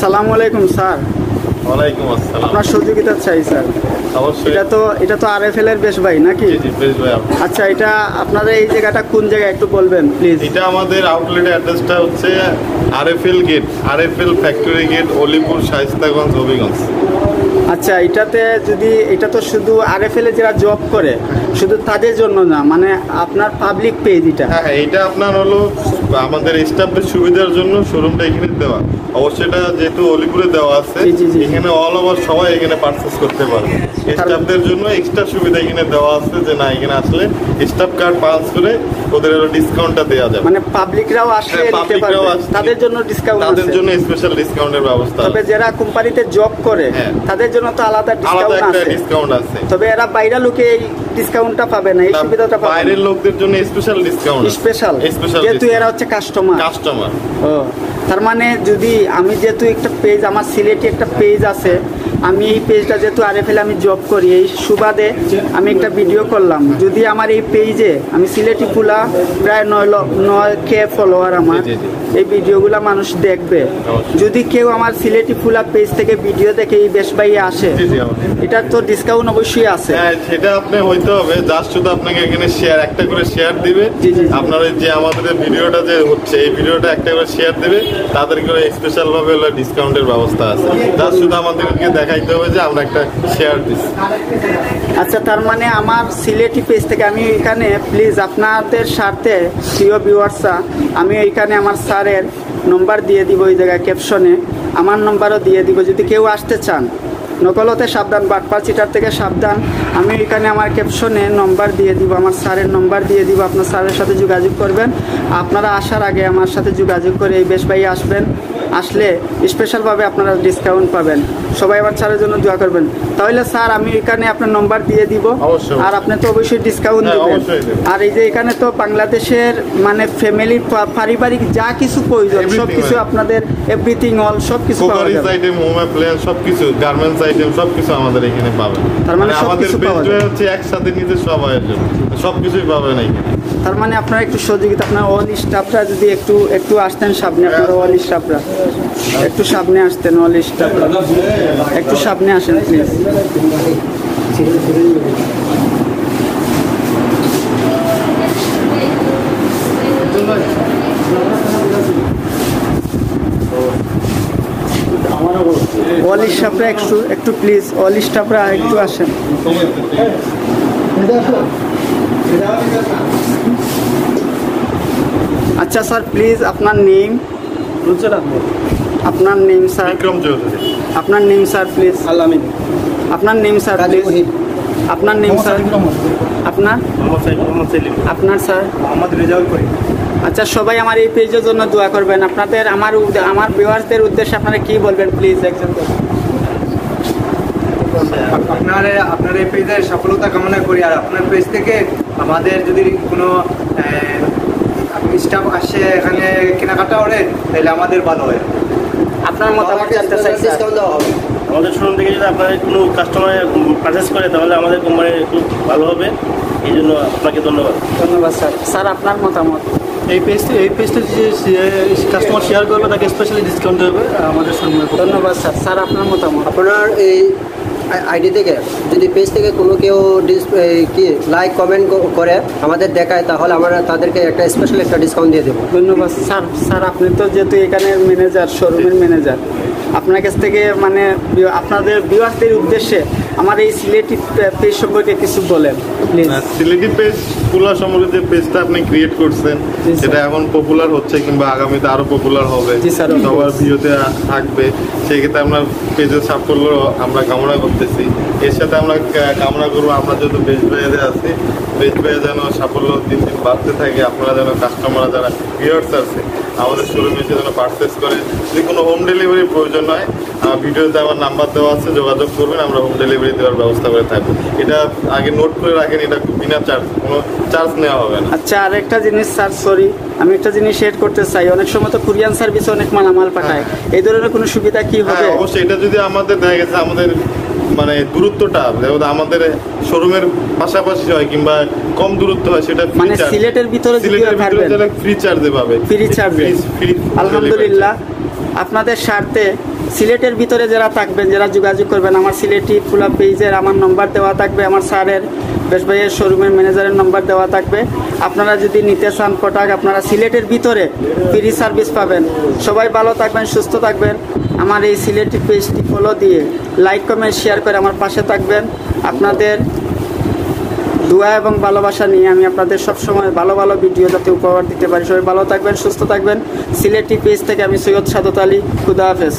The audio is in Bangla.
আসসালামু আলাইকুম স্যার। ওয়ালাইকুম আসসালাম। আপনার সহযোগিতা চাই স্যার। অবশ্যই। এটা তো আরএফএল এর বেশ ভাই নাকি? জি জি বেশ ভাই। আচ্ছা, এটা আপনাদের এই জায়গাটা কোন জায়গায় একটু বলবেন প্লিজ? এটা আমাদের আউটলেটের অ্যাড্রেসটা হচ্ছে RFL gate, RFL factory gate, Alipur, Shayestaganj, Habiganj. আচ্ছা, এটা তো শুধু আরএফএল এ যারা জব করে শুধু তাদের জন্য না, মানে আপনার পাবলিক পেজ এটা? হ্যাঁ, এটা আপনার হলো আমাদের স্টাফদের সুবিধার জন্য শোরুমটা এখানে দেওয়া। অবশ্যই এটা যেহেতু অলিপুরে দেওয়া আছে, এখানে অল ওভার সবাই এখানে পারচেস করতে পারবে। স্টাফদের জন্য এক্সট্রা সুবিধা এখানে দেওয়া আছে যে না, এখানে আসলে স্টাফ কার্ড পাস করে ওদের ডিসকাউন্টটা দেওয়া যাবে। মানে পাবলিকরাও আসলে নিতে পারবে, তাদের জন্য ডিসকাউন্ট আছে, তাদের জন্য স্পেশাল ডিসকাউন্টের ব্যবস্থা আছে। তবে যারা কোম্পানিতে জব করে তাদের জন্য তো আলাদা ডিসকাউন্ট আছে। তবে এরা বাইরের লোকে এই ডিসকাউন্টটা পাবে না, এই সুবিধাটা পাবে। বাইরের লোকদের জন্য স্পেশাল ডিসকাউন্ট, স্পেশাল যেহেতু এরা হচ্ছে কাস্টমার। ও, তার মানে আমি যেহেতু একটা পেজ, আমার সিলেটি একটা পেজ আছে, আমি এই পেজটা যেহেতু আরএফএল আমি জব করি, এই সুবাদে আমি একটা ভিডিও করলাম। যদি আমার এই পেজে আমি সিলেটি পুলা প্রায় 9K ফলোয়ার, আমার এই ভিডিওগুলা মানুষ দেখবে। যদি কেউ আমার সিলেটি ফুলা পেজ থেকে ভিডিও দেখে এই বেশ ভাই আসে, এটা তো ডিসকাউন্ট অবশ্যই আছে। সেটা আপনি হইতে হবে, জাস্ট শুধু আপনাকে এখানে শেয়ার, একটা করে শেয়ার দিবে। আপনার যে আমাদের ভিডিওটা যে হচ্ছে, এই ভিডিওটা একটা করে শেয়ার দিবে, তাদেরকে স্পেশাল ভাবে ডিসকাউন্টের ব্যবস্থা আছে। জাস্ট শুধু আমাদেরকে দেখাইতে হবে যে আমরা একটা শেয়ার দিচ্ছি। আচ্ছা, তার মানে আমার সিলেটি পেজ থেকে আমি এখানে প্লিজ আপনাদের স্বার্থে প্রিয় ভিউয়ার্সরা, আমি এইখানে আমার স্যারের নম্বর দিয়ে দিব, ওই জায়গায় ক্যাপশনে আমার নম্বরও দিয়ে দিব। যদি কেউ আসতে চান, নকলতে সাবধান, বাটপার চিটার থেকে সাবধান, আমি এখানে আমার ক্যাপশনে নম্বর দিয়ে দিব, আমার স্যারের নম্বর দিয়ে দিব। আপনার স্যারের সাথে যোগাযোগ করবেন। আপনারা আসার আগে আমার সাথে যোগাযোগ করে এই বেশ ভাই আসবেন, আসলে স্পেশালভাবে আপনারা ডিসকাউন্ট পাবেন। সবাই আমার স্যারের জন্য দোয়া করবেন। তাহলে স্যার আমি এখানে আপনার নম্বর দিয়ে দিব, আর আপনি তো অবশ্যই ডিসকাউন্ট দেবেন। আর এই যে এখানে তো বাংলাদেশের মানে ফ্যামিলি পারিবারিক যা কিছু প্রয়োজন সবকিছু আপনাদের, এভরিথিং অল সবকিছু পাওয়া যাবে। আইটেম, হোম অ্যাপ্লায়েন্স সবকিছু, গার্মেন্টস আইটেম সবকিছু আমাদের এখানে পাবেন। তার মানে আমাদের পেজটা হচ্ছে একসাথে নিতে সব আয়োজন, সবকিছুই পাবেন এখানে। তার মানে আপনারা একটু সহযোগিতা, আপনার অল স্টাফরা যদি একটু আসতেন সামনে, আপনারা অল স্টাফরা একটু সামনে আসতেন, অল স্টাফরা একটু সামনে আসেন প্লিজ। অল স্টাফরা একটু প্লিজ, অল স্টাফরা একটু আসেন। আচ্ছা স্যার, প্লিজ আপনার নেম, আপনার নেম স্যার, আপনার নেম স্যার প্লিজ, আপনার নেম স্যার প্লিজ, আপনার নেম স্যার, আপনার স্যার। আচ্ছা, সবাই আমার এই পেজের জন্য দোয়া করবেন। আপনাদের আমার ভিউয়ার্সদের উদ্দেশ্যে আপনারা কি বলবেন প্লিজ একজন? আপনার এই পেজের সফলতা কামনা করি। আর আপনার পেজ থেকে আমাদের যদি কোনো স্টাফ আসে এখানে কেনাকাটা করে, তাহলে আমাদের ভালো হয়। আপনার মতামত জানতে চাই। আমাদের শোরুম থেকে যদি আপনাদের কোনো কাস্টমার পারচেস করে, তাহলে আমাদের কোম্পানি খুব ভালো হবে। এই জন্য আপনাকে ধন্যবাদ। ধন্যবাদ স্যার। স্যার আপনার মতামত? এই পেজটা যে কাস্টমার শেয়ার করবে তাকে স্পেশালি ডিসকাউন্ট দেবে আমাদের শোরুমে। ধন্যবাদ স্যার। স্যার আপনার মতামত? আপনার এই আইডি থেকে যদি পেজ থেকে কোনো কেউ লাইক কমেন্ট করে আমাদের দেখায়, তাহলে আমরা তাদেরকে একটা স্পেশাল একটা ডিসকাউন্ট দিয়ে দেবো। ধন্যবাদ স্যার। স্যার আপনি তো যেহেতু এখানের ম্যানেজার, শোরুমের ম্যানেজার, আপনার কাছ থেকে মানে আপনাদের ভিউয়ারদের উদ্দেশ্যে আমার এই সিলেটি পেজ সম্পর্কে কিছু বলেন প্লিজ। সিলেটি পেজ পুলা সম্পর্কে যে পেজটা আপনি ক্রিয়েট করছেন, সেটা এখন পপুলার হচ্ছে কিংবা আগামীতে আরো পপুলার হবে, সবার ভিডিওতে থাকবে। সেক্ষেত্রে আমরা পেজের সাফল্য আমরা কামনা করতেছি। এর সাথে আমরা কামনা করবো আমরা যেহেতু বেশ ভাইয়াতে আছি, বেশ ভাইয়া যেন সাফল্য দিন দিন বাড়তে থাকে। আপনারা যেন কাস্টমাররা যারা ভিউয়ার্স আছে আমাদের শোরুমে এসে যেন পারচেস করে। যদি কোনো হোম ডেলিভারির প্রয়োজন হয়, ভিডিওতে আমার নাম্বার দেওয়া আছে, যোগাযোগ করবেন, আমরা হোম ডেলিভারি দেওয়ার ব্যবস্থা করে থাকবো। এটা আগে নোট করে রাখেন, এটা বিনা চার্জ, কোনো চার্জ নেওয়া হবে না। আচ্ছা, আর একটা জিনিস স্যার, সরি আমি একটা জিনিস শেয়ার করতে চাই। অনেক সময় তো কুরিয়ান সার্ভিসে অনেক মালামাল পাঠায়, এই ধরনের কোনো সুবিধা কি হবে? অবশ্যই, এটা যদি আমাদের দেখা গেছে আমাদের মানে দূরত্বটা আমাদের শোরুমের পাশাপাশি হয় কিংবা কম দূরত্ব হয়, সেটা মানে সিলেটের ভিতরে ফ্রি চার্জে পাবে। ফ্রি চার্জে। আলহামদুলিল্লাহ, আপনাদের স্বার্থে সিলেটের ভিতরে যারা থাকবেন, যারা যোগাযোগ করবেন, আমার সিলেটি ফুলা পেজের আমার নম্বর দেওয়া থাকবে, আমার স্যারের বেশ ভাইয়ের শোরুমের ম্যানেজারের নম্বর দেওয়া থাকবে। আপনারা যদি নিতে চান প্রোডাক্ট, আপনারা সিলেটের ভিতরে ফ্রি সার্ভিস পাবেন। সবাই ভালো থাকবেন, সুস্থ থাকবেন। আমার এই সিলেটি পেজটি ফলো দিয়ে লাইক কমেন্ট শেয়ার করে আমার পাশে থাকবেন। আপনাদের দোয়া এবং ভালোবাসা নিয়ে আমি আপনাদের সবসময় ভালো ভালো ভিডিও যাতে উপহার দিতে পারি। সবাই ভালো থাকবেন, সুস্থ থাকবেন। সিলেটি পেজ থেকে আমি সৈয়দ সাদত আলী, খুদা হাফেজ।